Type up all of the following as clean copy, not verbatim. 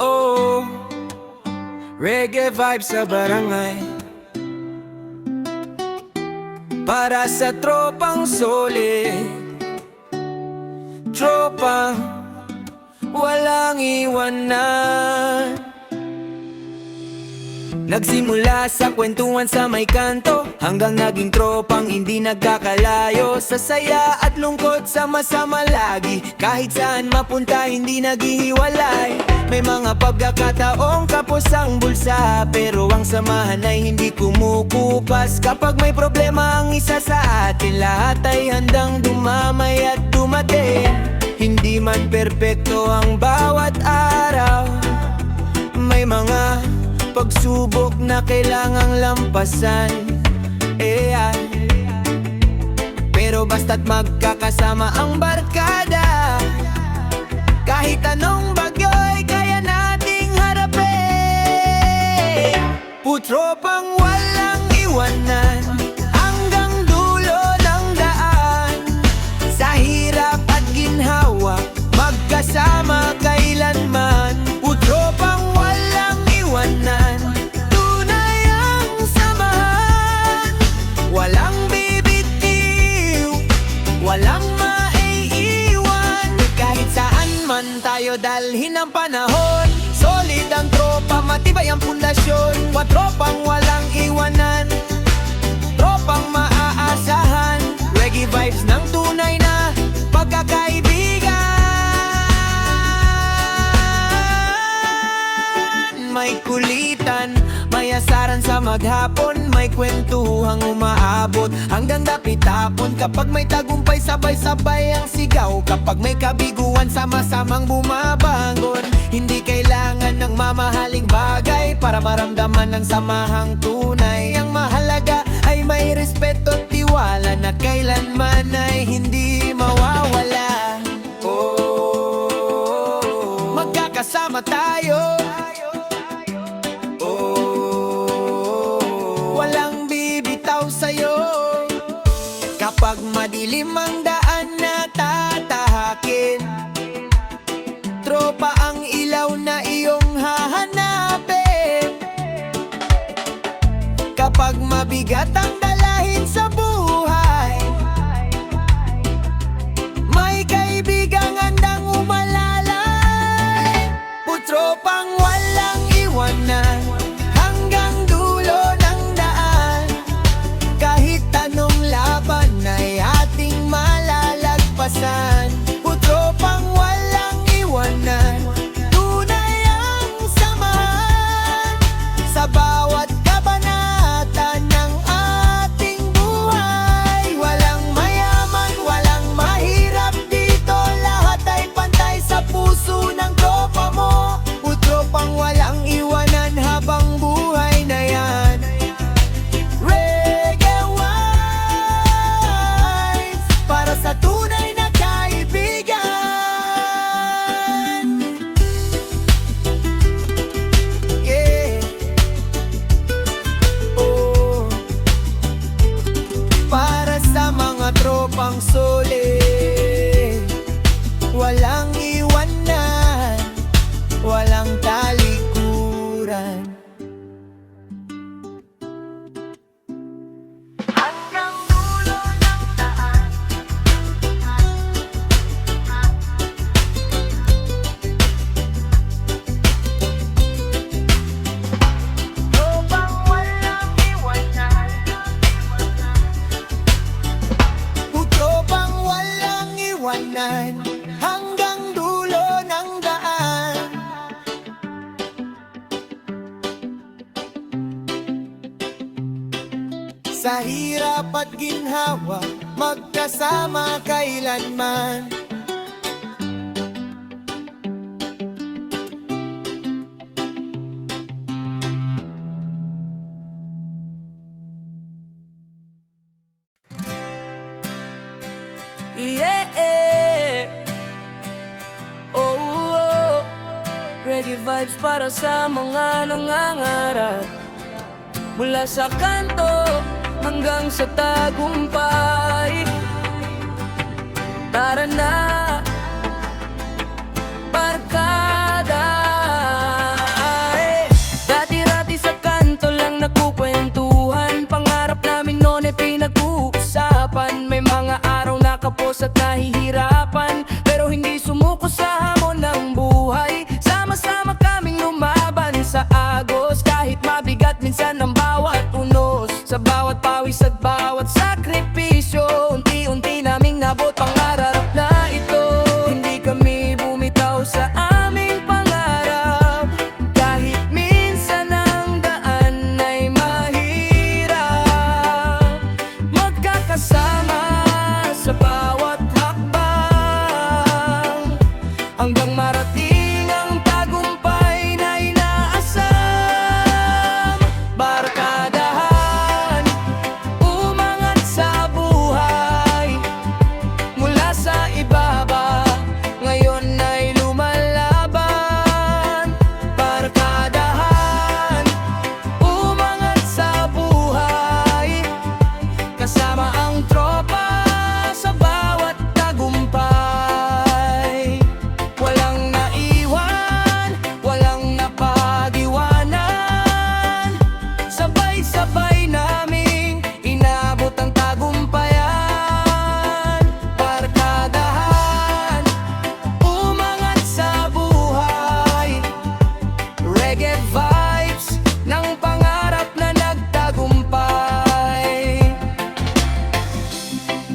Oh, reggae vibes sa barangay, para sa tropang solid, tropang walang iwanan. Nagsimula sa kwentuhan sa may kanto, hanggang naging tropang hindi nagkakalayo. Sa saya at lungkot sama-sama lagi, kahit saan mapunta hindi naghihiwalay. May mga pagkakataong kapos ang bulsa, pero ang samahan ay hindi kumukupas. Kapag may problema ang isa sa atin, lahat ay handang dumamay at dumating. Hindi man perpekto ang bawat araw, may mga pagsubok na kailangang lampasan, pero basta't magkakasama ang barkada, kahit anong bagyo'y kaya nating harapin. Putropang walang iwanan, hanggang dulo ng daan. Sa hirap at ginhawa, magkasama kailanman. Putropang walang iwanan, tunay ang samahan. Walang bibitiw, walang maiiwan. Kahit saan man tayo dalhin ang panahon, solid ang tropa, matibay ang pundasyon. Tropang walang iwanan, tropang maaasahan. Reggae vibes ng tunay na pagkakaibigan. May kulitan, may asaran sa maghapon, may kwentuhang umaabot hanggang dapit-hapon. Kapag may tagumpay, sabay-sabay ang sigaw. Kapag may kabiguan, sama-samang bumabangon. Hindi kailangan ng mamahaling bagay para maramdaman ang samahang tunay. Ang mahalaga ay may respeto at tiwala na kailanman ay hindi mawawala. Oh, magkakasama tayo, walang bibitaw sa'yo. Kapag madilim ang daan na tatahakin, tropa ang ilaw na iyong hahanapin. Kapag mabigat ang dalahin sa buhay, may kaibigang handang umalalay. Putropang walang iwanan, hanggang dulo ng daan. Kahit anong laban ay ating malalagpasan. Putropang walang iwanan, tunay ang samahan. Sa bawat kabanata ng ating buhay, walang mayaman, walang mahirap dito. Lahat ay pantay sa puso ng tropa mo. Putropang walang iwanan habang buhay na yan. Reggae vibes, para sa tunay na kaibigan. Yeah. Oh, para sa mga tropang solid, walang iwanan, walang talikuran. Hanggang dulo ng daan. Tropang walang iwanan, tropang walang iwanan, hanggang dulo ng daan. Sa hirap at ginhawa, magkasama kailanman. Yeah. Oh, oh. Reggae vibes para sa mga nangangarap, mula sa kanto hanggang sa tagumpay. Tara na, umaagos at nahihirapan, pero hindi sumuko sa hamon ng buhay. Sama-sama kaming lumaban sa agos, kahit mabigat minsan ang bawat unos. Sa bawat pawis at bawat sakripisyo, unti-unti naming nabot pangarap na ito. Hindi kami bumitaw sa aming pangarap, kahit minsan ang daan ay mahirap. Magkakasama sa bawat hakbang, hanggang marating ang tagumpay na inaasam. Barkadahan, umangat sa buhay, mula sa ibaba, ngayon ay lumalaban. Barkadahan, umangat sa buhay, kasama ang tropa sa bawat tagumpay. Walang naiwan, walang napag-iwanan, sabay-sabay naming inabot ang tagumpayan. Barkadahan, umangat sa buhay, reggae vibes ng pangarap na nagtagumpay.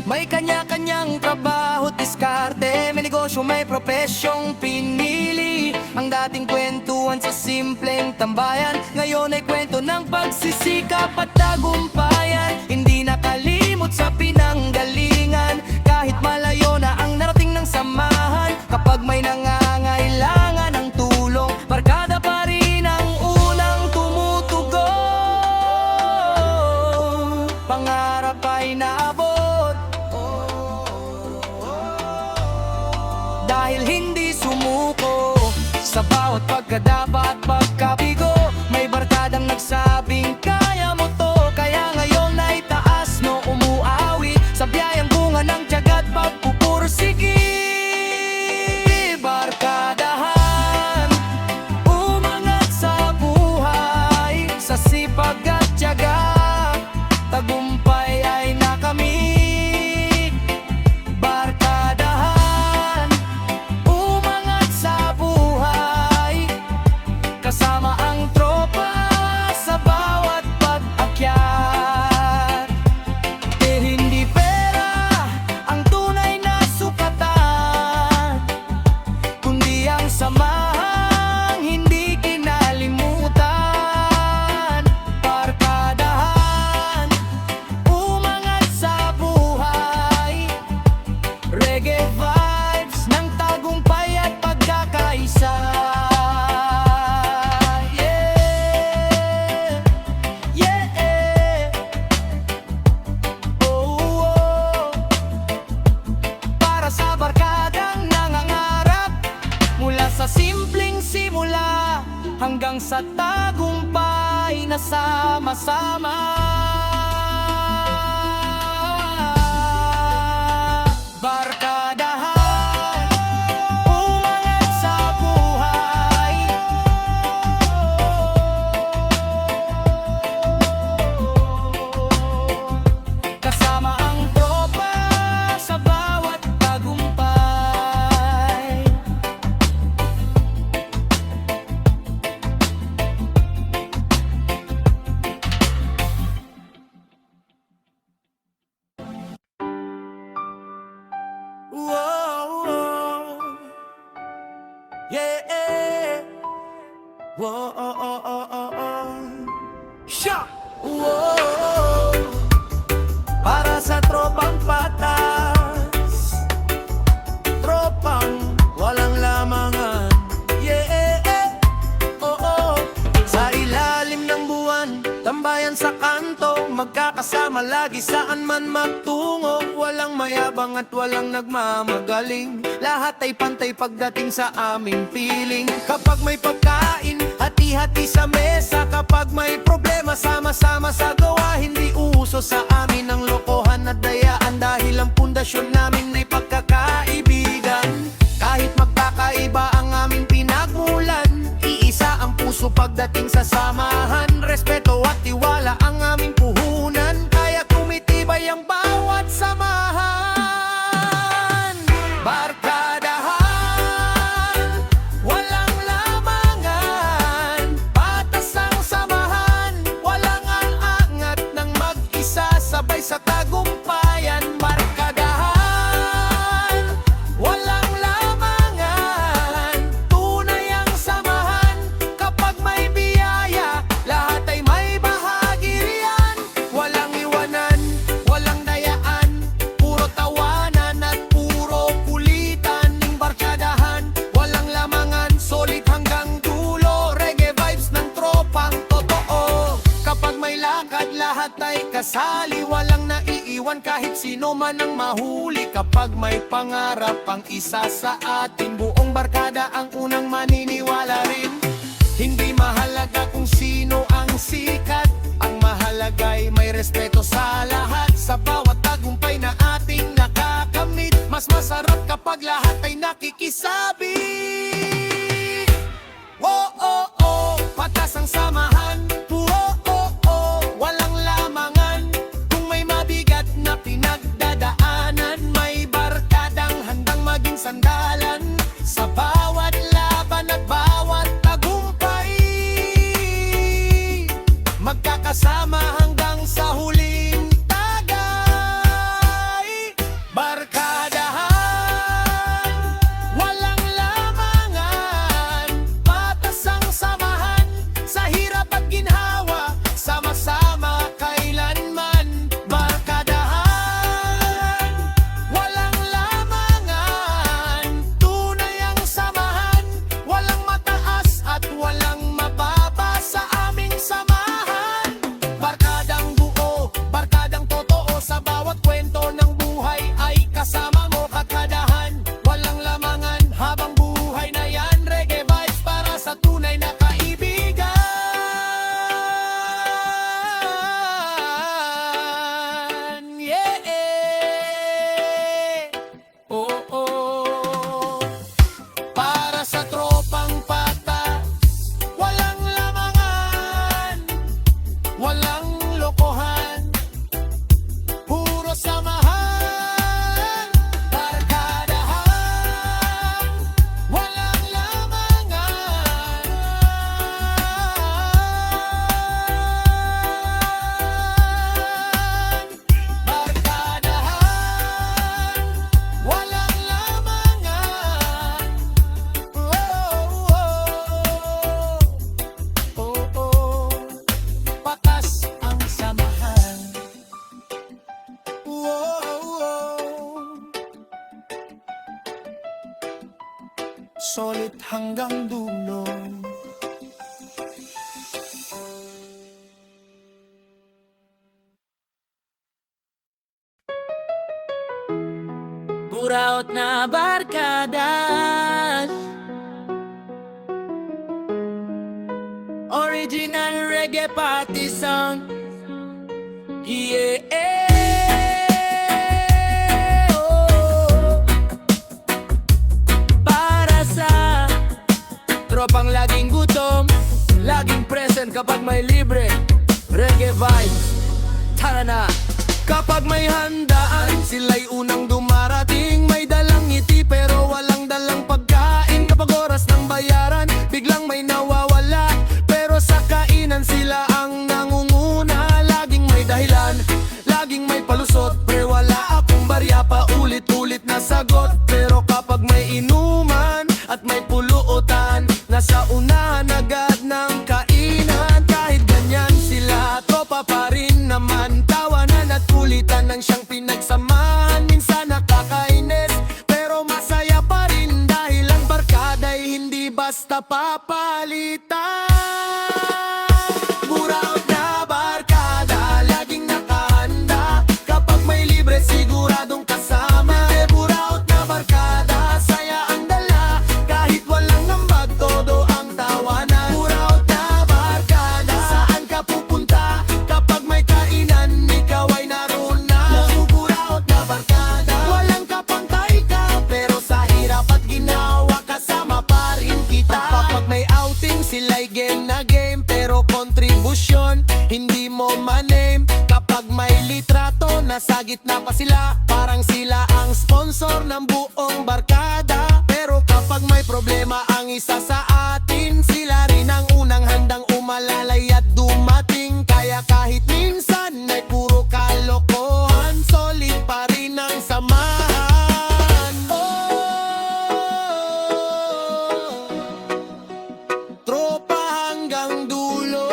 May kanya-kanyang trabaho, diskarte, may negosyo, may propesyong pinili. Ang dating kwentuhan sa simpleng tambayan, ngayon ay kwento ng pagsisikap at tagumpayan. Hindi nakalimot sa pinanggalingan, kahit malayo na ang narating ng samahan. Kapag may nangangailangan ng tulong, barkada pa rin ang unang tumutugon. Pangarap ay naabot dahil hindi sumuko sa bawat pagkadapa at pagkabigo. May barkadang nagsabing kaya mo to, kaya ngayon ay taas no umuawit sa biyayang bunga ng tiyaga at pagpupursigi. Barkadahan, umangat sa buhay, sa sipag at tiyaga, tagumpay ay nakamit. Barkadahan, umangat sa buhay, kasama ang tropa sa bawat pag-akyat. Dahil hindi pera ang tunay na sukatan, kundi ang samahang hindi kinalimutan. Barkadahan, umangat sa buhay, reggae vibes ng tagumpay at pagkakaisa. Yeah, yeah, oh, oh. Para sa barkadang nangangarap, mula sa simpleng simula hanggang sa tagumpay na sama-sama. Barkadahan, umangat sa buhay, kasama ang tropa sa bawat tagumpay. Whoa, yeah, whoa, oh, oh, oh, oh, oh. Shot! Whoa, para sa tropang patas, tropang walang lamangan. Yeah, oh, oh. Sa ilalim ng buwan, tambayan sa kanto, magkakasama lagi saan man magtungo. Walang mayabang at walang nagmamagaling, lahat ay pantay pagdating sa aming piling. Kapag may pagkain, hati-hati sa mesa. Kapag may problema, sama-sama sa gawa. Hindi uso sa amin ang lokohan at dayaan, dahil ang pundasyon namin ay pagkakaibigan. Kahit magkakaiba ang aming pinagmulan, iisa ang puso pagdating sa samahan. Respeto at tiwala ang aming puhunan, kaya tumitibay ang bawat samahan. Sino man ang mahuli kapag may pangarap ang isa sa atin. Buong barkada ang unang maniniwala rin. Hindi mahalaga kung sino ang sikat, ang mahalaga'y may respeto sa lahat. Sa bawat tagumpay na ating nakakamit, mas masarap kapag lahat ay nakikisabi. Oh, oh, oh, patas ang samahan. Oh, oh, oh, walang lamangan. Kung may mabigat na pinagdadaanan, may barkadang handang maging sandalan. Sa bawat laban at bawat tagumpay, magkakasama hanggang sa huling tagay. Barkadahan, walang lamangan. Patas ang samahan, sa hirap at ginhawa, sama-sama kailanman. Barkadahan, walang lamangan. Tunay ang samahan, walang mataas at walang mababa sa aming samahan. Barkadang buo, barkadang totoo, sa bawat kwento ng buhay ay kasama mo. Barkadahan, walang lamangan, habang buhay na yan. Reggae vibes para sa tunay na kaibigan. Yeah, oh, oh. Para sa tropang patas, walang lamangan, walang lokohan, puro samahan. Barkadahan, walang lamangan. Barkadahan, walang lamangan. Oh, oh, oh, oh. Patas ang samahan. Solid hanggang dulo. Buraot na barkada, original reggae party song. Yeah, oh. Para sa tropang laging gutom, laging present kapag may libre. Reggae vibes, tara na. Kapag may handaan, sila'y unang dumarating. May dalang ngiti pero walang dalang pagkain. Kapag oras ng bayaran, biglang may nawawala, pero sa kainan sila ang nangunguna. Laging may dahilan, laging may palusot, pero wala akong barya pa ulit-ulit na sagot. Pero kapag may inuman at may pulutan, nasa unahan agad ng kainan. Kahit ganyan sila, tropa pa rin naman. Tawanan at kulitan ng siyang pinagsamahan. Minsan nakakainis, pero masaya pa rin, dahil ang barkada'y hindi basta papalitan. Buraot na barkada, laging nakahanda. Kapag may libre, siguradong kasama. Buraot na barkada, saya ang dala. Kahit walang ambag, todo ang tawanan. Buraot na barkada, saan ka pupunta? Kapag may kainan, ikaw ay naroon na. Buraot na barkada, walang kapantay ka, pero sa hirap at ginawa, kasama pa rin kita. Kapag may outing, sila'y game na game, pero kontribusyon, hindi mo ma-name. Kapag may litrato, nasa gitna pa sila, parang sila ang sponsor ng buong barkada. Pero kapag may problema ang isa sa atin, sila rin ang unang handang umalalay at dumating. Kaya kahit minsan ay puro kalokohan, solid pa rin ang samahan. Oh, tropa hanggang dulo.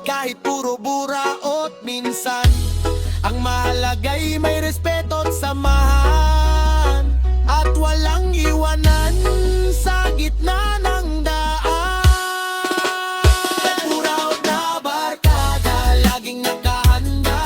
Kahit puro buraot minsan, ang mahalaga'y may respeto at samahan. At walang iwanan sa gitna ng daan. Buraot na barkada, laging nakahanda.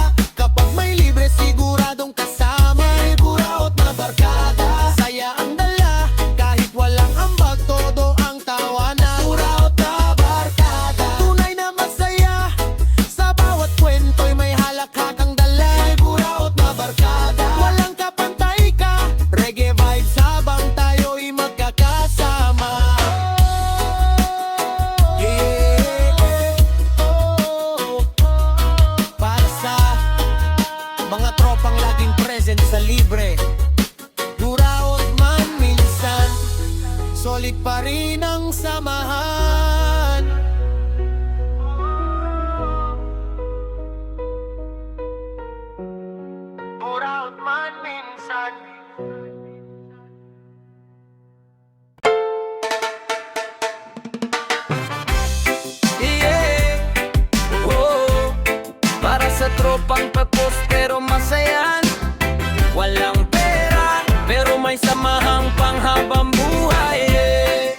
solid pa rin ang samahan. Buraut man minsan. Yeah, oh, para sa tropang pagpos pero masayan. Walang pera pero may samahang panghabang buhay. Yeah.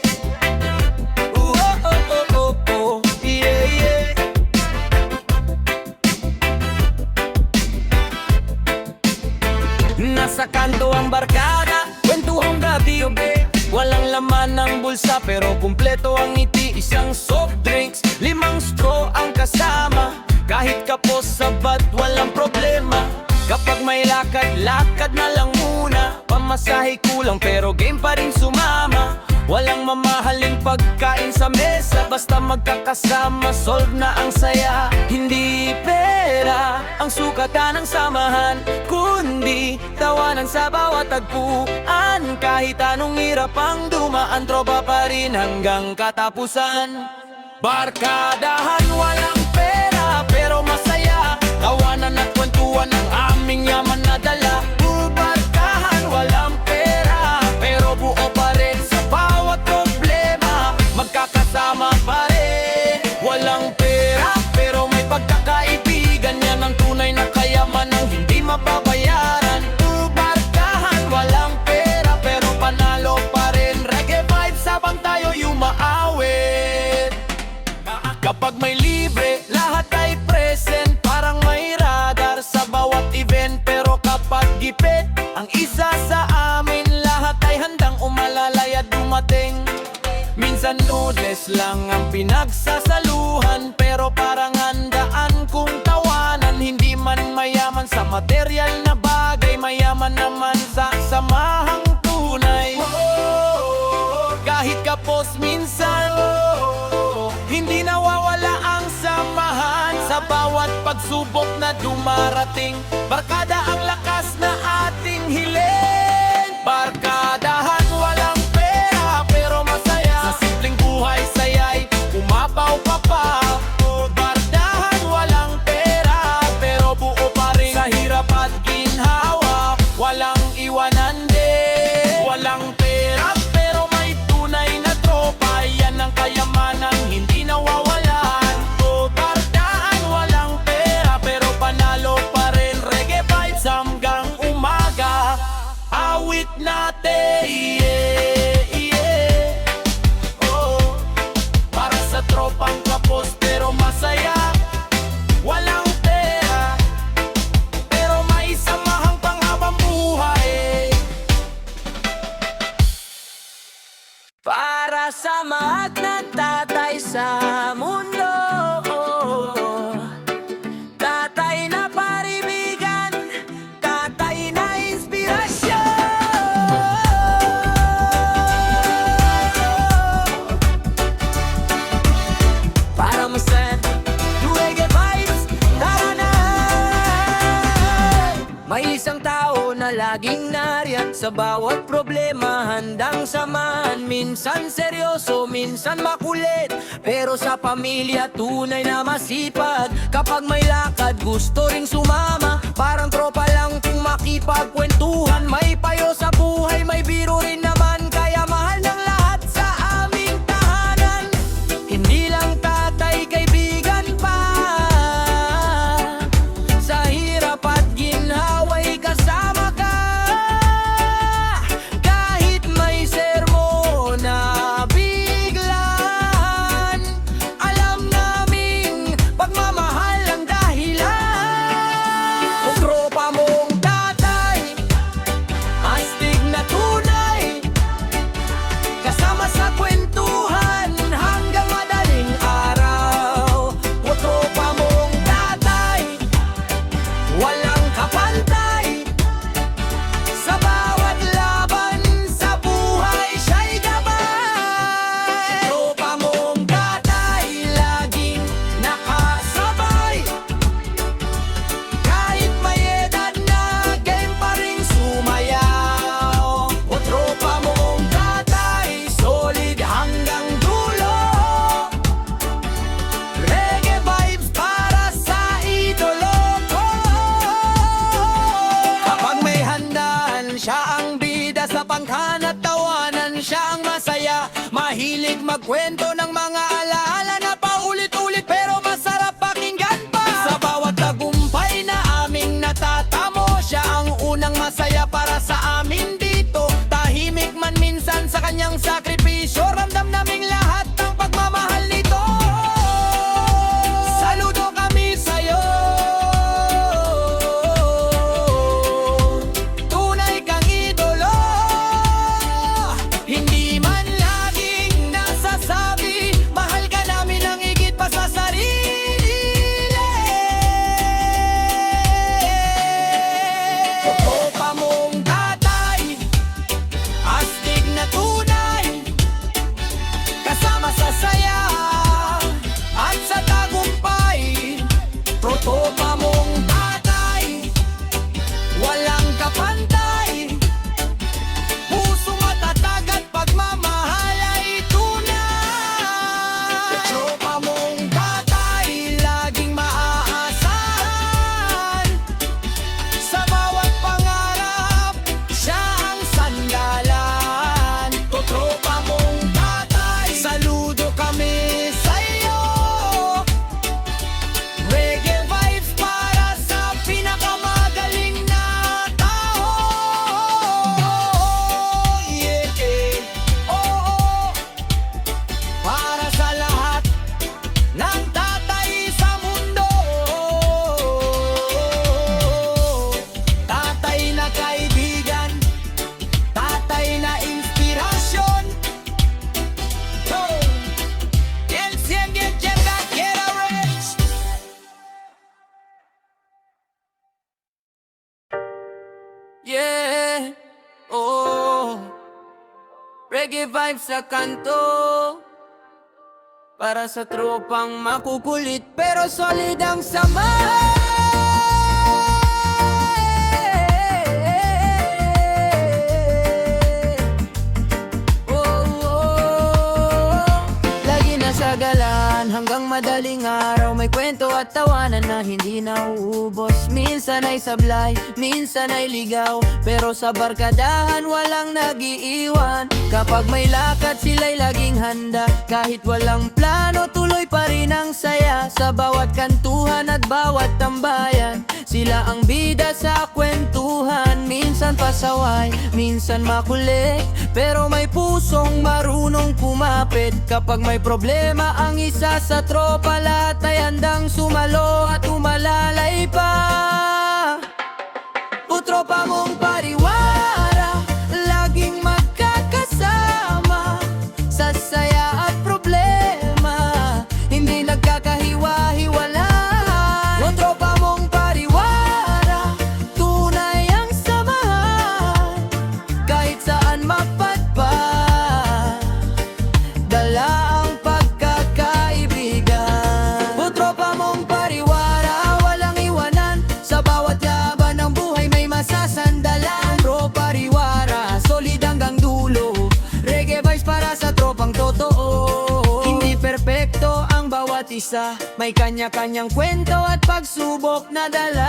Oh, oh, oh, oh, oh, yeah, yeah. Nasa kanto ang barkada, kwentuhang gabi o be. Walang laman ng bulsa pero kumpleto ang ngiti. Isang soft drinks, 5 straw ang kasama. Kahit kapos sa bat, walang problema. Kapag may lakad, lakad na lang muna. Pamasahe kulang pero game pa rin sumama. Walang mamahaling pagkain sa mesa. Basta magkakasama, solve na ang saya. Hindi pera ang sukatan ng samahan, kundi tawanan sa bawat tagpuan. Kahit anong hirap ang dumaan, tropa pa rin hanggang katapusan. Barkadahan, walang pera pero masaya. Tawanan at kwentuhan ang aming yaman na dala. Barkahan, walang pera pero buo pa rin sa bawat problema. Magkakasama pa rin. Walang pera pero may pagkakaibigan. Yan ang tunay na kayaman ng hindi mababayaran. Barkahan, walang pera pero panalo pa rin. Reggae vibes habang tayo yumaawit. Kapag may libre, lahat ay present. Parang may radar sa bawat event. Pero kapag gipit, ang isa sa amin, lahat ay handang umalalay at dumating. Minsan noodles lang ang pinagsasaluhan, pero parang handaan kung tawanan. Hindi man mayaman sa material na bagay, mayaman naman sa samahang tunay. Kahit kapos minsan, hindi nawawala ang samahan. Sa bawat pagsubok na dumarating, barkada ang lakas na ating hiling. Barkadahan, walang pera pero masaya. Sa simpleng buhay sayay, umapaw pa pa. Bardahan, walang pera pero buo pa rin. Sa hirap at ginhawa, walang iwanan din. Walang pera pero may tunay na tropa. Yan ang kayamanang hindi nawawalan. Bardahan, walang pera pero panalo pa rin. Reggae vibes hanggang umaga. Awit natin, yeah, yeah. Oh, para sa tropang kapos pero masaya. Walang pera pero may samahang panghabang buhay. Para sa mga nagtatay sa mundo, tatay na paribigan, tatay na inspirasyon. Para masaya, reggae vibes, tara na. May isang tao na laging nariyan sa bawat problema, handang samahan. Minsan seryoso, minsan makulit, pero sa pamilya tunay na masipag. Kapag may lakad, gusto ring sumama. Parang tropa lang kung makipagkwentuhan. May payo sa buhay, may biro rin naman. Kaya mahal ng lahat sa aming tahanan. Hindi lang tatay, kaibigan pa. Sa hirap at ginhawa'y kasama ka. Kahit may sermon na biglaan, alam naming pagmamahal ang dahilan. Kung tropa mong tatay, magkwento ng mga alaala na paulit-ulit pero masarap pakinggan pa. Sa bawat tagumpay na aming natatamo, siya ang unang masaya para sa amin dito. Tahimik man minsan sa kanyang sakripisyo, ramdam naming lahat ng pagmamahal nito. Saludo kami sa'yo, tunay kang idolo. Hindi man laging nasasabi, mahal ka namin ng higit pa sa sarili. Tropa mong tatay, astig na tunay, kasama sa saya at sa tagumpay. Tropa mong tatay, walang kapantay, puso matatag at pagmamahal ay tunay. Tropa mong tatay, laging maaasahan. Sa bawat pangarap, siya ang sandalan. Tropa mong tatay, saludo kami sa'yo. Reggae vibes para sa pinakamagaling na tao. Yeah, oo, para sa lahat ng tatay sa mundo. Tatay na kaibigan, tatay na inspirasyon. El 100 llega, quiera rich. Yeah, oh, reggae vibes sa kanto, para sa tropang makukulit pero solid ang samahan. Lagi nasa galan hanggang madaling araw, may kwento at tawanan na hindi nauubos. Minsan ay sablay, minsan ay ligaw, pero sa barkadahan walang nag-iiwan. Kapag may lakad sila'y laging handa, kahit walang plano tuloy pa rin ang saya. Sa bawat kantuhan at bawat tambayan, sila ang bida sa kwentuhan. Minsan pasaway, minsan makulit, pero may pusong marunong kumapit. Kapag may problema ang isa sa tropa, lahat ay handang sumalo at umalalay pa. O tropa mong pariwara, laging magkakasama sa saya at problema, hindi nagkakahiwa-hiwalay. O tropa mong pariwara, tunay ang samahan, kahit saan mapadpad, dala ang pagkakaibigan. O tropa mong pariwara, walang iwanan, sa bawat laban ng buhay may masasandalan. Bro pariwara, solid hanggang dulo, reggae vibes para sa tropang totoo. Hindi perpekto ang bawat isa, may kanya-kanyang kwento at pagsubok na dala.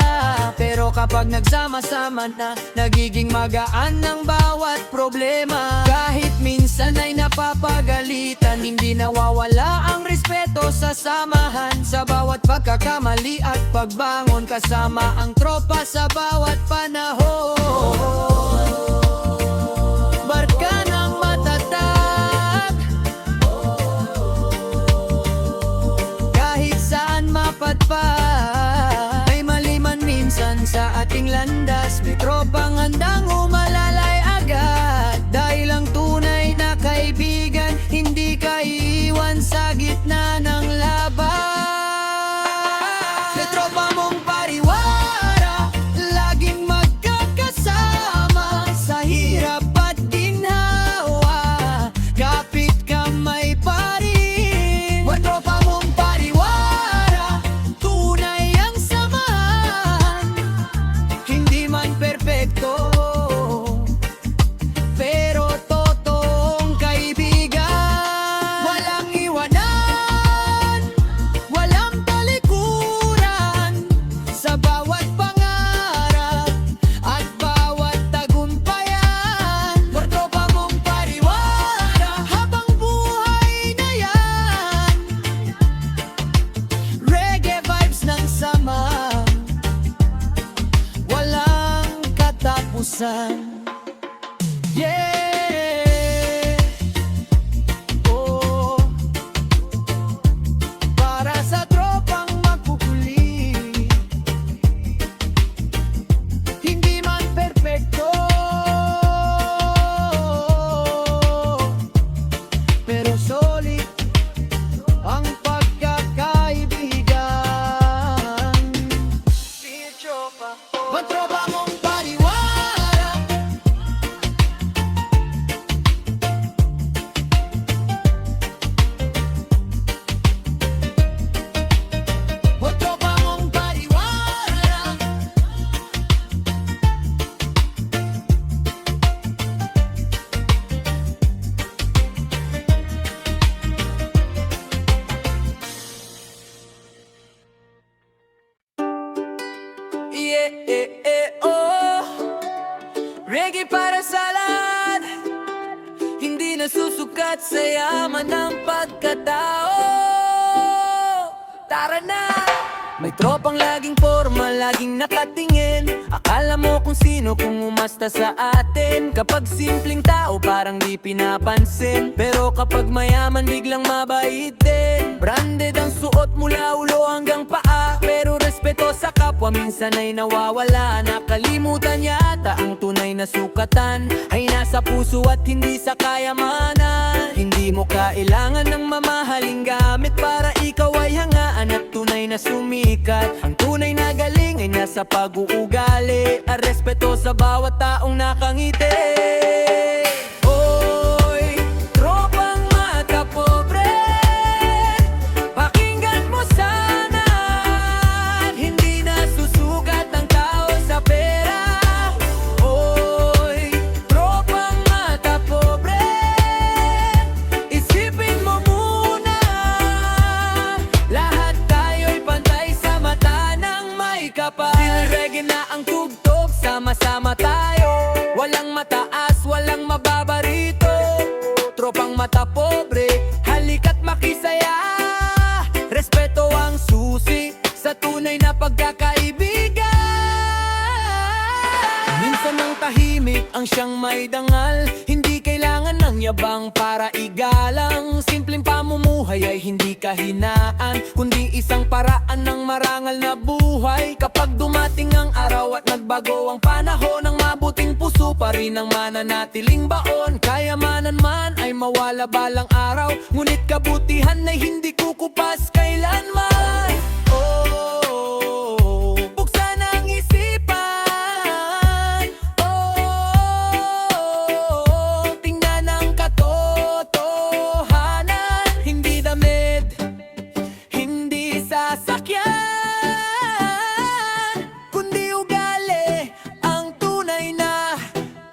Pero kapag nagsama-sama na, nagiging magaan ng bawat problema. Kahit minsan ay napapagalitan, hindi nawawala ang respeto sa samahan. Sa bawat pagkakamali at pagbangon, kasama ang tropa sa bawat panahon. Barka ng matatag, kahit saan mapadpad. May mali man minsan sa ating landas, may tropang handang umalalay agad. Dahil ang tunay na kaibigan, hindi ka iiwan sa gitna ng laban. May tropa mong pariwara, laging magkakasama sa hirap at ginhawa, kapit kamay pa rin. May tropa mong pariwara, tunay ang samahan, hindi man perpekto, pero totoong kaibigan. Walang iwanan, walang talikuran, sa bawat pangarap at bawat tagumpayan. Tropa mong pariwara, habang buhay katapusan. Yeah, oh, para sa tropang magpupuli, hindi man perpekto, pero solid ang pagkakaibigan. Magtropa mong pariwara, magtropa mong pariwara, oh, reggae para sa lahat, hindi nasusukat sa yaman ng pagkatao. Tara na! May tropang laging forma, laging nakatingin. Akala mo kung sino kung umasta sa atin. Kapag simpleng tao parang di pinapansin, pero kapag mayaman biglang mabaitin. Branded ang suot mula ulo hanggang paa, pero respeto sa kapwa minsan ay nawawala. Nakalimutan yata ang tunay na sukatan ay nasa puso at hindi sa kayamanan. Hindi mo kailangan ng mamahaling gamit para ikaw ay hangaan at tunay na sumikat. Ang tunay na galing ay nasa pag-uugali at respeto sa bawat taong nakangiti. Oy, tropang mata pobre, pakinggan mo sana. Hindi nasusukat ang tao sa pera. Oy, tropang mata pobre, isipin mo muna. Lahat tayo'y pantay sa mata ng may kapal. Reggae na ang tugtog, sama-sama tayo. Walang mataas, walang mababarito. Tropang mata pobre, halika't makisaya. Respeto ang susi sa tunay na pagkakaibigan. Minsan ang tahimik ang siyang may dangal. Hindi kailangan ng yabang para igalang. Simpleng pamumuhay ay hindi kahinaan, kundi isang paraan ng marangal na buhay. Kapag dumating ang araw at nagbago ang panahon, ang mabuting puso pa rin ang mananatiling baon. Kayamanan man ay mawala balang araw, ngunit kabutihan ay hindi kukupas kailanman. Oh, buksan ang isipan. Oh, tingnan ang katotohanan. Hindi damit, hindi sasakyan, kundi ugali ang tunay na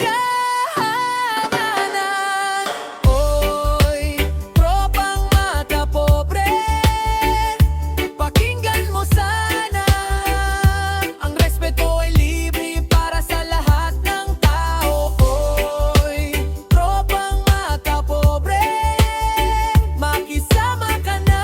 kayamanan. Oy, tropang mata pobre, pakinggan mo sana. Ang respeto ay libre para sa lahat ng tao. Oy, tropang mata pobre, makisama ka na.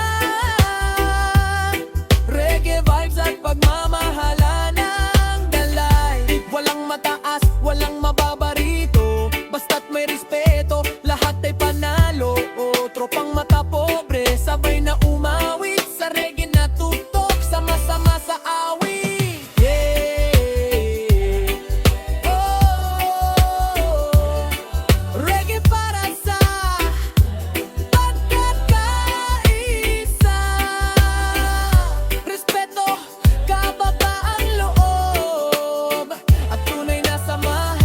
Reggae vibes at pagmamahala ng dalay. Walang mataas, walang mababarito, basta't may respeto, lahat ay panalo. O tropang mata pobre, sabay na umawit sa reggae na tutok, sama-sama sa awit. Yeah, oh, reggae para sa pagkakaisa. Respeto, kababaang loob, at tunay na samahan.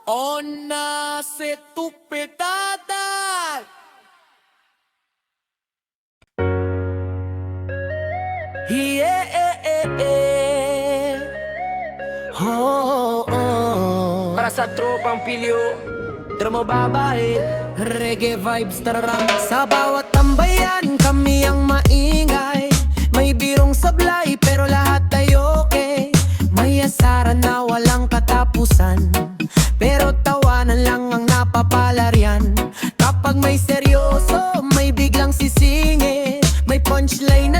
On se tupitada. Yeah, oh, oh. Para sa tropang pilyo, drama babae, reggae vibes tararang. Sa bawat tambayan, kami ang maingay. May birong sablay, pero lahat ay okay. May asaran na walang katapusan, pero tawanan lang ang napapalaryan. Kapag may seryoso, may biglang sisingit. May punchline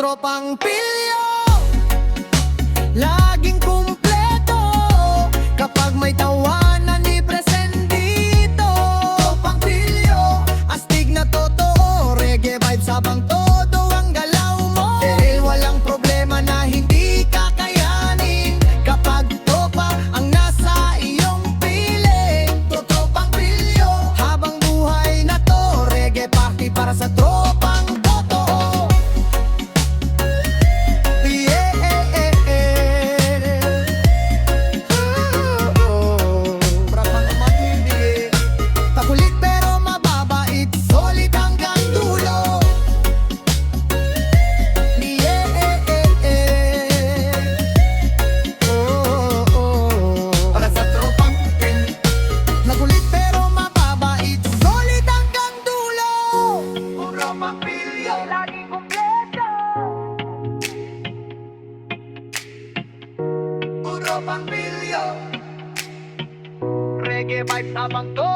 tropang pilyo laging kumpleto. Kapag may tawanan ni present dito. Tropang pilyo, astig na totoo. Reggae vibes habang todo ang galaw mo. Dahil walang problema na hindi kakayanin kapag tropa ang nasa iyong piling. Tropang pilyo, habang buhay na to. Reggae party para sa tropang totoo. Pakulit pero mababait, solid hanggang dulo. Para sa tropang king. Makulit pero mababait, solid hanggang dulo. Puro mapilyo, laging kumpleto. Puro pang pilyo. Reggae vibes habang to.